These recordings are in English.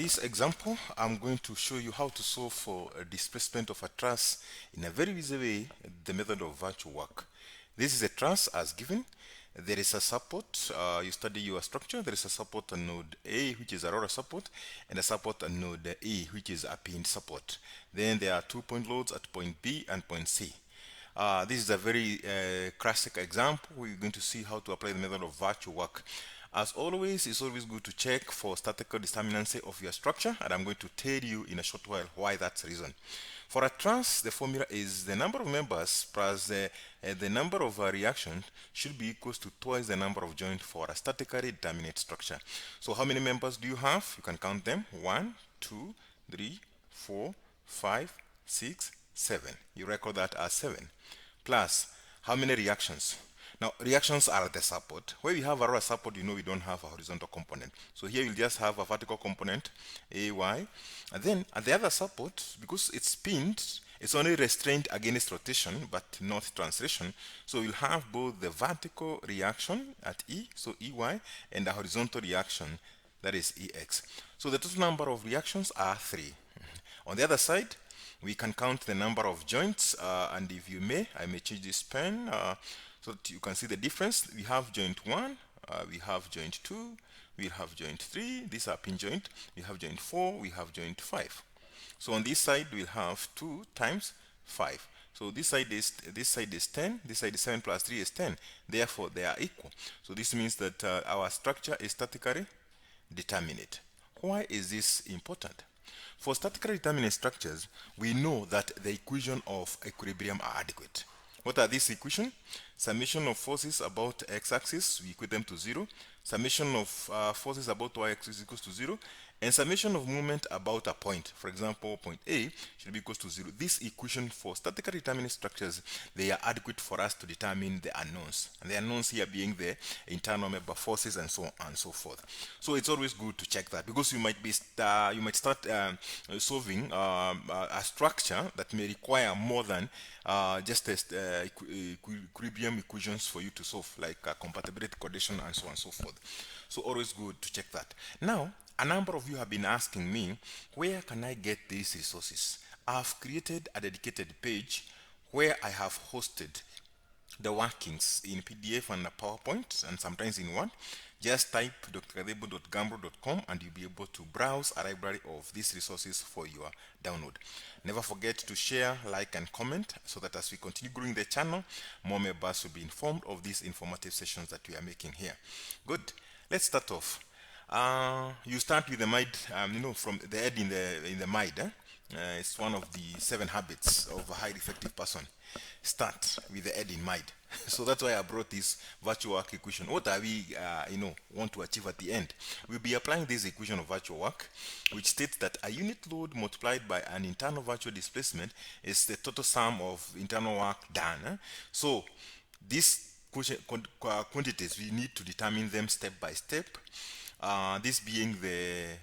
this example, I'm going to show you how to solve for a displacement of a truss in a very easy way, the method of virtual work. This is a truss as given. There is a support, you study your structure, there is a support on node A, which is a roller support, and a support on node E, which is a pinned support. Then there are 2-point loads at point B and point C. This is a very classic example. We're going to see how to apply the method of virtual work. As always, it's always good to check for statical determinacy of your structure, and I'm going to tell you in a short while why that's the reason. For a truss, the formula is the number of members plus the number of reactions should be equals to twice the number of joints for a statically determinate structure. So how many members do you have? You can count them. 1, 2, 3, 4, 5, 6, 7. You record that as 7. Plus, how many reactions? Now, reactions are the support. Where we have a roller support, you know we don't have a horizontal component. So here you'll just have a vertical component, AY. And then at the other support, because it's pinned, it's only restrained against rotation, but not translation. So you'll have both the vertical reaction at E, so EY, and the horizontal reaction, that is EX. So the total number of reactions are 3. On the other side, we can count the number of joints, and if you may, I may change this pen so that you can see the difference. We have joint 1, we have joint 2, we have joint 3, these are pin joint, we have joint 4, we have joint 5. So on this side we'll have 2 times 5. So this side is 10, this side is 7 plus 3 is 10. Therefore they are equal. So this means that our structure is statically determinate. Why is this important? For statically determinate structures, we know that the equation of equilibrium are adequate. What are these equations? Summation of forces about x-axis, we equate them to 0. Summation of forces about y-axis equals to 0. And summation of moment about a point, for example, point A, should be equals to 0. This equation for statically determinate structures, they are adequate for us to determine the unknowns. And the unknowns here being the internal member forces and so on and so forth. So it's always good to check that, because you might start solving a structure that may require more than just equilibrium equations for you to solve, like compatibility condition and so on and so forth. So always good to check that. Now, a number of you have been asking me, where can I get these resources? I've created a dedicated page where I have hosted the workings in PDF and a PowerPoint, and sometimes in Word. Just type drgathimba.gambro.com and you'll be able to browse a library of these resources for your download. Never forget to share, like, and comment, so that as we continue growing the channel, more members will be informed of these informative sessions that we are making here. Good. Let's start off. You start with the mind, from the head in the mind. It's one of the 7 habits of a highly effective person. Start with the head in mind. So that's why I brought this virtual work equation. What are we, want to achieve at the end? We'll be applying this equation of virtual work, which states that a unit load multiplied by an internal virtual displacement is the total sum of internal work done. So these quantities, we need to determine them step by step. This being the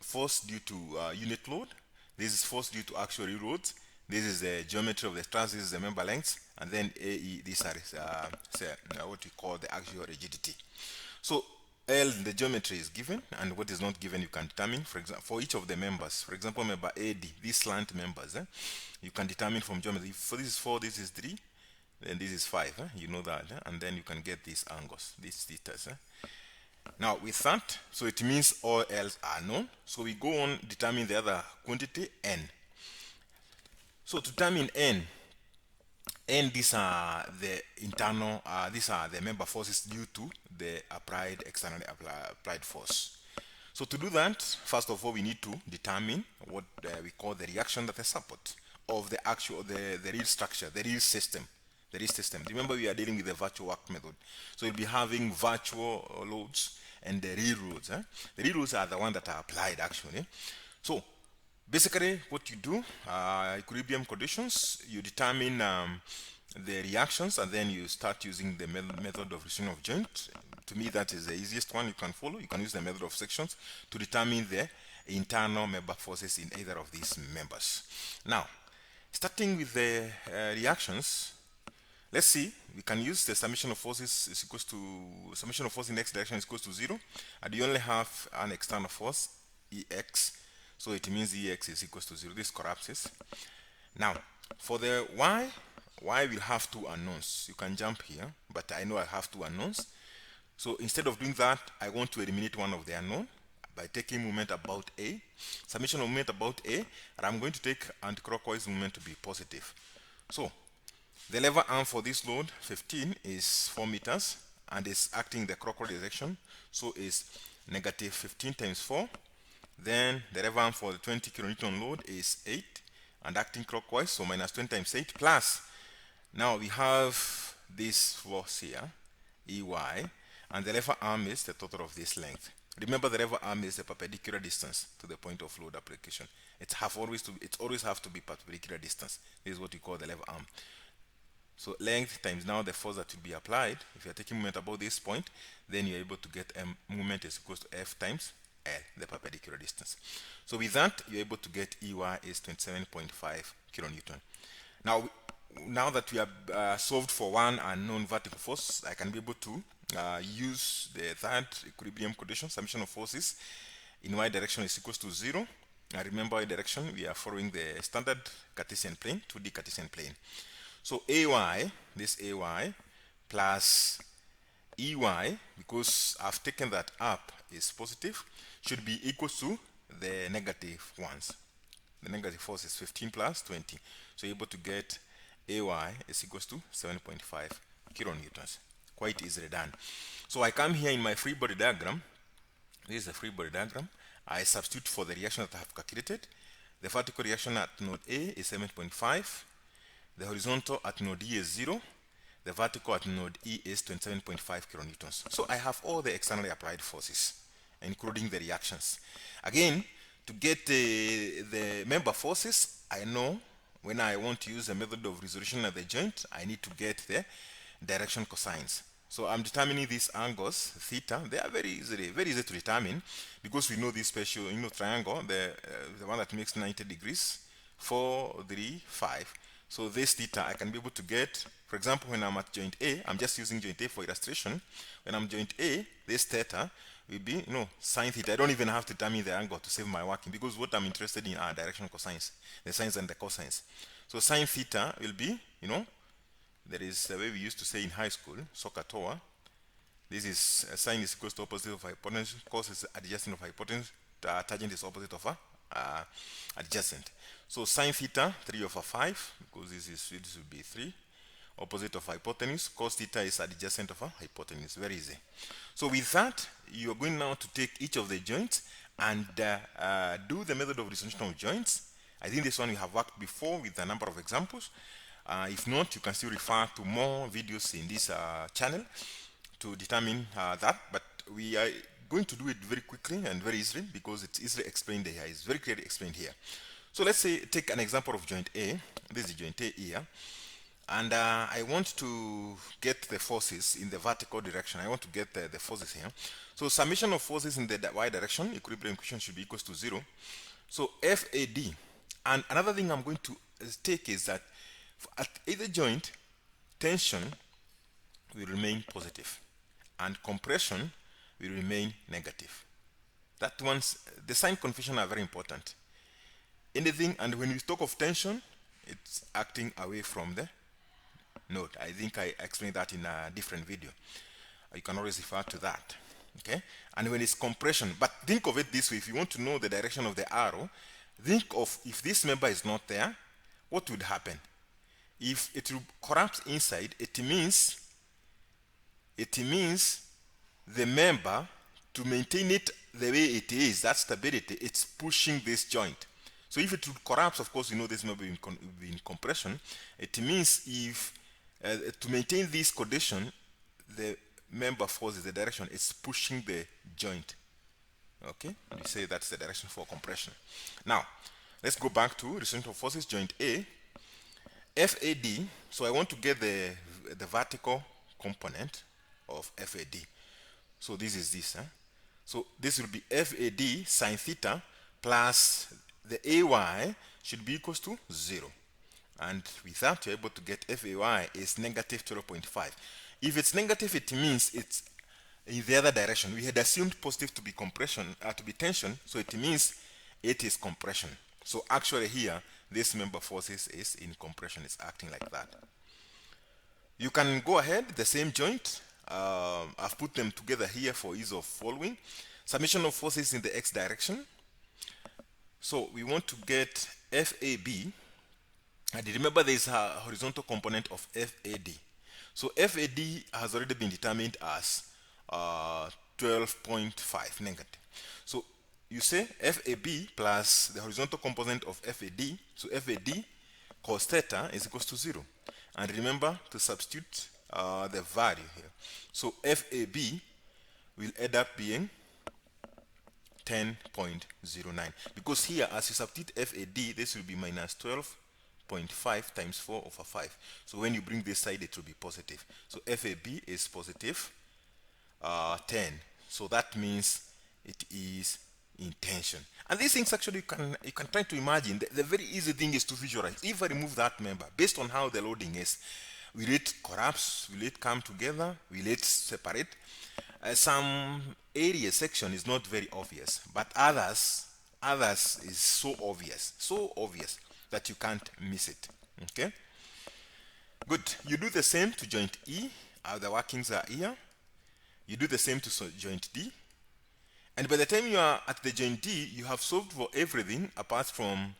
force due to unit load. This is force due to actual loads. This is the geometry of the truss. This is the member lengths, and then AE. These are what we call the actual rigidity. So L, the geometry is given, and what is not given you can determine. For example, for each of the members, for example, member AD, these slant members, you can determine from geometry. For this is 4, this is 3, then this is 5. You know that, and then you can get these angles, these theta's. Now with that, so it means all else are known. So we go on determine the other quantity, n. So to determine n, these are the internal, these are the member forces due to the externally applied force. So to do that, first of all, we need to determine what we call the reaction that the support of the actual, the real structure, the real system. The real system. Remember, we are dealing with the virtual work method. So we'll be having virtual loads and the real loads. The real loads are the ones that are applied actually. So basically what you do, equilibrium conditions, you determine the reactions, and then you start using the method of restriction of joint. To me, that is the easiest one you can follow. You can use the method of sections to determine the internal member forces in either of these members. Now, starting with the reactions, let's see, we can use the summation of forces is equals to, summation of force in x direction is equals to 0, and you only have an external force, Ex, So it means Ex is equals to 0. This collapses. Now, for the Y will have two unknowns. You can jump here, but I know I have two unknowns. So instead of doing that, I want to eliminate one of the unknown by taking moment about A, summation of moment about A, and I'm going to take anti-clockwise moment to be positive. So the lever arm for this load 15 is 4 meters and is acting in the clockwise direction, so is negative 15 times 4. Then the lever arm for the 20 kilonewton load is 8 and acting clockwise, so minus 20 times 8 plus, now we have this force here, EY, and the lever arm is the total of this length. Remember, the lever arm is the perpendicular distance to the point of load application. It always have to be perpendicular distance. This is what we call the lever arm. So length times now the force that will be applied. If you are taking moment about this point, then you're able to get moment is equals to F times L, the perpendicular distance. So with that, you're able to get EY is 27.5 kilonewton. Now that we have solved for one unknown vertical force, I can be able to use the third equilibrium condition, summation of forces in y direction is equals to 0. Remember, y direction, we are following the standard Cartesian plane, 2D Cartesian plane. So AY, this AY plus EY, because I've taken that up is positive, should be equal to the negative ones. The negative force is 15 plus 20. So you're able to get AY is equals to 7.5 kilonewtons. Quite easily done. So I come here in my free body diagram. This is the free body diagram. I substitute for the reaction that I have calculated. The vertical reaction at node A is 7.5. The horizontal at node E is 0. The vertical at node E is 27.5 kilonewtons. So I have all the externally applied forces, including the reactions. Again, to get the member forces, I know when I want to use the method of resolution of the joint, I need to get the direction cosines. So I'm determining these angles, theta. They are very easy to determine because we know this special, triangle, the one that makes 90 degrees, 4, 3, 5. So this theta I can be able to get, for example, when I'm at joint A, I'm just using joint A for illustration. When I'm joint A, this theta will be, sine theta. I don't even have to determine the angle to save my working because what I'm interested in are direction cosines, the sines and the cosines. So sine theta will be, there is a way we used to say in high school, SOHCAHTOA. This is sine is equals to opposite of hypotenuse, cos is adjacent of hypotenuse, tangent is opposite of adjacent. So sine theta 3/5, because this will be 3, opposite of hypotenuse. Cos theta is adjacent of hypotenuse. Very easy. So with that, you are going now to take each of the joints and do the method of resolution of joints. I think this one we have worked before with a number of examples. If not, you can still refer to more videos in this channel to determine that. But we are going to do it very quickly and very easily because it's easily explained here. It's very clearly explained here. So let's say take an example of joint A. This is joint A here. And I want to get the forces in the vertical direction. I want to get the forces here. So summation of forces in the y direction, equilibrium equation should be equals to 0. So FAD. And another thing I'm going to take is that at either joint, tension will remain positive and compression will remain negative. That one's, the sign convention are very important. Anything, and when we talk of tension, it's acting away from the node. I think I explained that in a different video. You can always refer to that. Okay? And when it's compression, but think of it this way: if you want to know the direction of the arrow, think of if this member is not there, what would happen? If it will collapse inside, it means the member, to maintain it the way it is, that stability, it's pushing this joint. So if it will collapse, of course, this member will be in compression. It means if to maintain this condition, the member force is the direction, it's pushing the joint. Okay, we say that's the direction for compression. Now let's go back to resolution of forces, joint A. FAD, so I want to get the vertical component of FAD. So this is this. So this will be FAD sine theta plus the AY should be equals to 0. And with that, you're able to get FAY is negative 0.5. If it's negative, it means it's in the other direction. We had assumed positive to be compression, to be tension, so it means it is compression. So actually here, this member forces is in compression, it's acting like that. You can go ahead, the same joint. I've put them together here for ease of following. Summation of forces in the x direction. So we want to get FAB. And remember there is a horizontal component of FAD. So FAD has already been determined as 12.5 negative. So you say FAB plus the horizontal component of FAD. So FAD cos theta is equals to 0. And remember to substitute the value here. So FAB will end up being 10.09. Because here, as you substitute FAD, this will be minus 12.5 times 4 over 5. So when you bring this side, it will be positive. So FAB is positive 10. So that means it is in tension. And these things actually you can try to imagine. The very easy thing is to visualize. If I remove that member, based on how the loading is, will it collapse? Will it come together? Will it separate? Some area section is not very obvious, but others is so obvious that you can't miss it. Okay, good. You do the same to joint E. The workings are here. You do the same to joint D, and by the time you are at the joint D, you have solved for everything apart from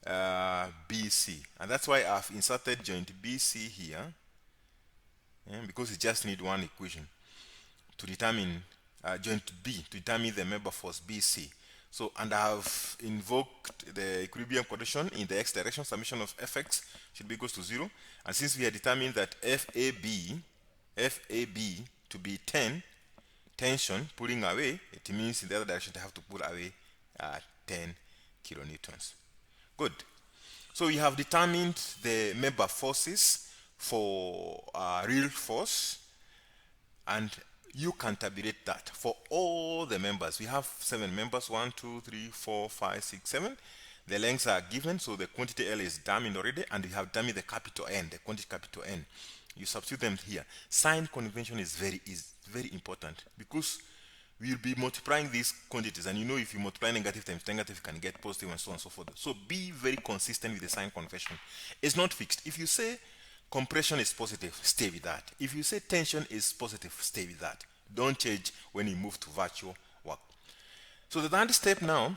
BC, and that's why I've inserted joint BC here, because you just need one equation to determine joint B, to determine the member force BC. So, and I have invoked the equilibrium condition in the x direction. Summation of fx should be equals to 0. And since we have determined that FAB to be 10 tension, pulling away, it means in the other direction I have to pull away 10 kilonewtons. Good. So we have determined the member forces for real force, and you can tabulate that for all the members. We have 7 members, 1, 2, 3, 4, 5, 6, 7. The lengths are given, so the quantity L is determined already, and we have determined the capital N, the quantity capital N. You substitute them here. Sign convention is very important, because we'll be multiplying these quantities, and you know if you multiply negative times negative, you can get positive and so on and so forth. So be very consistent with the sign convention. It's not fixed. If you say compression is positive, stay with that. If you say tension is positive, stay with that. Don't change when you move to virtual work. So the third step now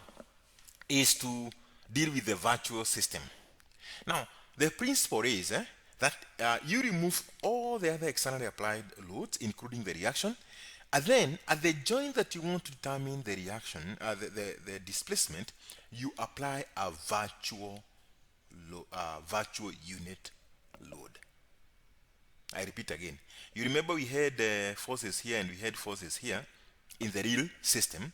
is to deal with the virtual system. Now, the principle is that you remove all the other externally applied loads, including the reaction, and then at the joint that you want to determine the reaction, the displacement, you apply a virtual unit load. I repeat again. You remember we had forces here and we had forces here in the real system.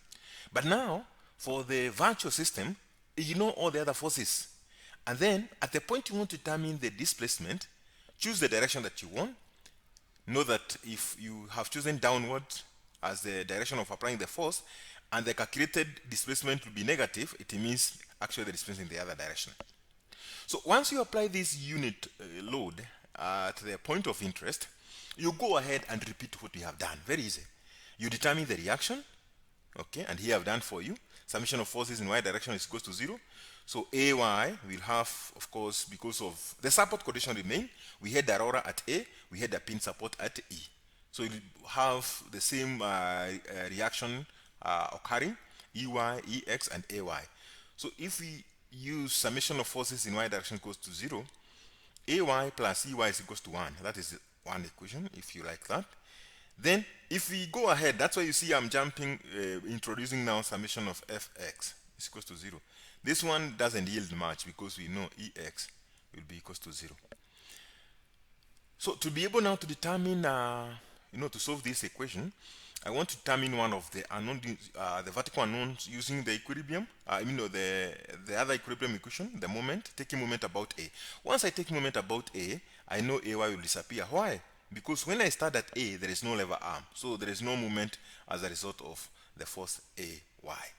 But now, for the virtual system, ignore all the other forces. And then, at the point you want to determine the displacement, choose the direction that you want. Know that if you have chosen downward as the direction of applying the force, and the calculated displacement will be negative, it means actually the displacement in the other direction. So once you apply this unit load at the point of interest, you go ahead and repeat what you have done. Very easy. You determine the reaction, okay, and here I've done for you. Summation of forces in y direction is equal to 0. So AY will have, of course, because of the support condition remain, we had the aurora at A, we had the pin support at E. So you have the same reaction occurring, EY, EX, and AY. So if we use summation of forces in y direction equals to 0, AY plus EY is equals to 1. That is one equation, if you like that. Then, if we go ahead, that's why you see I'm jumping, introducing now summation of fx is equals to 0. This one doesn't yield much because we know ex will be equals to 0. So to be able now to determine, to solve this equation, I want to determine one of the unknown, the vertical unknowns using the equilibrium, the other equilibrium equation, the moment, taking moment about A. Once I take moment about A, I know AY will disappear. Why? Because when I start at A, there is no lever arm. So there is no moment as a result of the force AY.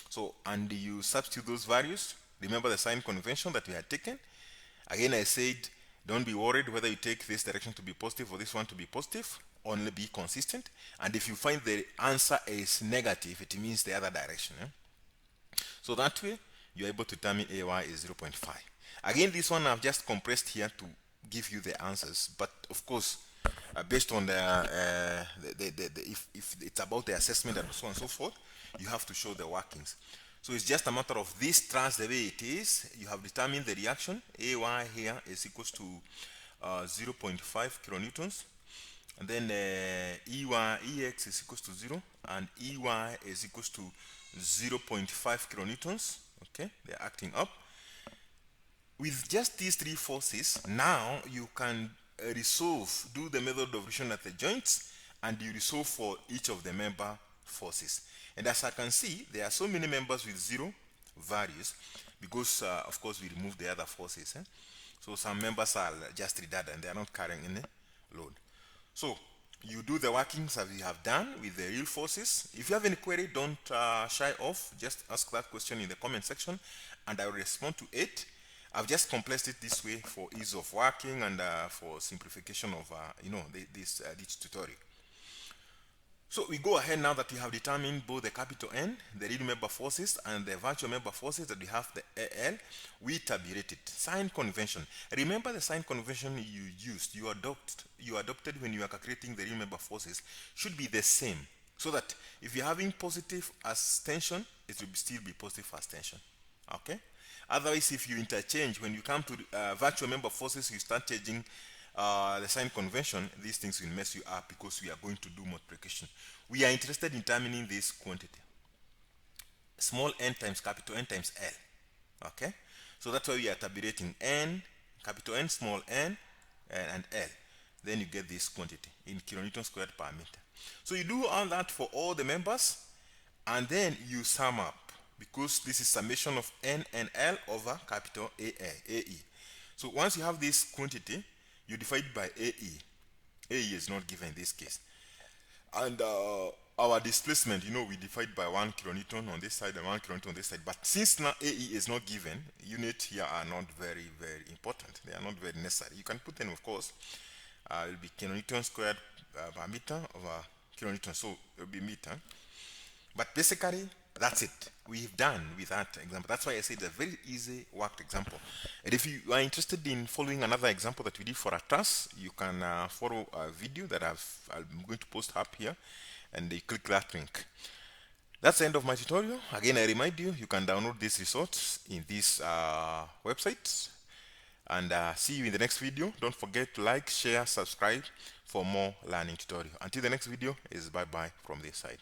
So, and you substitute those values. Remember the sign convention that we had taken. Again, I said, don't be worried whether you take this direction to be positive or this one to be positive. Only be consistent. And if you find the answer is negative, it means the other direction. So that way, you're able to determine AY is 0.5. Again, this one I've just compressed here to give you the answers, but of course, based on if it's about the assessment and so on and so forth, you have to show the workings. So it's just a matter of this truss the way it is. You have determined the reaction. AY here is equals to 0.5 kilonewtons. And then EX is equals to 0. And EY is equals to 0.5 kilonewtons. Okay, they're acting up. With just these three forces, now you can do the method of reaction at the joints, and you resolve for each of the member forces. And as I can see, there are so many members with zero values because, of course, we remove the other forces. So some members are just redundant, they are not carrying any load. So you do the workings as we have done with the real forces. If you have any query, don't shy off. Just ask that question in the comment section, and I will respond to it. I've just compressed it this way for ease of working and for simplification of this tutorial. So we go ahead now that we have determined both the capital N, the real member forces, and the virtual member forces, that we have the AL. We tabulate it. Sign convention. Remember the sign convention you used, you adopted when you are calculating the real member forces should be the same. So that if you're having positive as tension, it will still be positive as tension. Okay? Otherwise, if you interchange, when you come to virtual member forces, you start changing the sign convention, these things will mess you up because we are going to do multiplication. We are interested in determining this quantity. Small n times capital N times L. Okay? So that's why we are tabulating n, capital N, small n, and L. Then you get this quantity in kilonewtons squared per meter. So you do all that for all the members, and then you sum up, because this is summation of n and L over capital AE. So once you have this quantity, you divide by AE. AE is not given in this case. And our displacement, we divide by 1 kilonewton on this side and 1 kilonewton on this side. But since now AE is not given, units here are not very, very important. They are not very necessary. You can put them, of course. It will be kilonewton squared per meter over kilonewton. So it will be meter. But basically, that's it. We've done with that example. That's why I said it's a very easy worked example. And if you are interested in following another example that we did for a truss, you can follow a video that I'm going to post up here, and you click that link. That's the end of my tutorial. Again, I remind you, you can download these results in this website. And see you in the next video. Don't forget to like, share, subscribe for more learning tutorial. Until the next video, is bye-bye from this side.